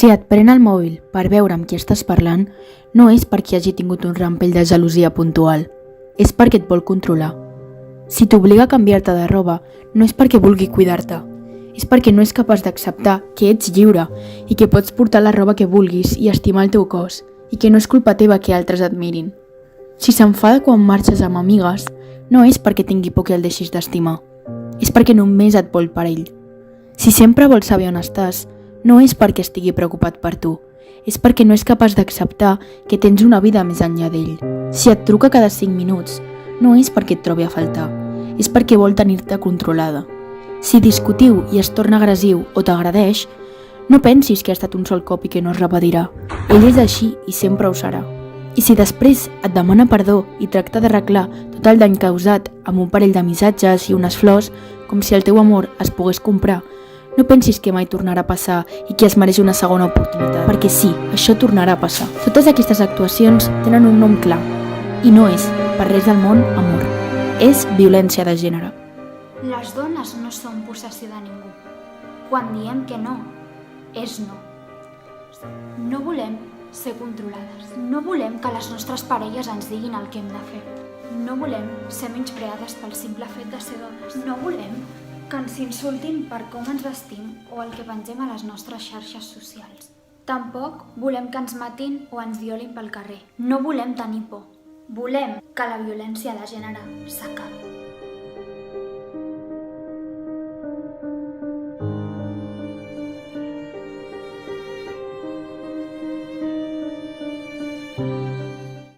Si et pren el mòbil per veure amb qui estàs parlant, no és perquè hagi tingut un rampell de gelosia puntual, és perquè et vol controlar. Si t'obliga a canviar-te de roba, no és perquè vulgui cuidar-te, és perquè no és capaç d'acceptar que ets lliure i que pots portar la roba que vulguis i estimar el teu cos, i que no és culpa teva que altres et mirin. Si s'enfada quan marxes amb amigues, no és perquè tingui por que el deixis d'estimar, és perquè només et vol per ell. Si sempre vol saber on estàs, no és perquè estigui preocupat per tu, és perquè no és capaç d'acceptar que tens una vida més enllà d'ell. Si et truca cada 5 minuts, no és perquè et trobi a faltar, és perquè vol tenir-te controlada. Si discutiu i es torna agressiu o t'agredeix, no pensis que ha estat un sol cop i que no es repetirà. Ell és així i sempre ho serà. I si després et demana perdó i tracta d'arreglar tot el dany causat amb un parell de missatges i unes flors, com si el teu amor es pogués comprar, no pensis que mai tornarà a passar i que es mereix una segona oportunitat, perquè sí, això tornarà a passar. Totes aquestes actuacions tenen un nom clar, i no és, per res del món, amor. És violència de gènere. Les dones no són possessió de ningú. Quan diem que no, és no. No volem ser controlades. No volem que les nostres parelles ens diguin el que hem de fer. No volem ser menyspreades pel simple fet de ser dones. No volem que ens insultin per com ens vestim o el que pengem a les nostres xarxes socials. Tampoc volem que ens matin o ens violin pel carrer. No volem tenir por. Volem que la violència de gènere s'acabi.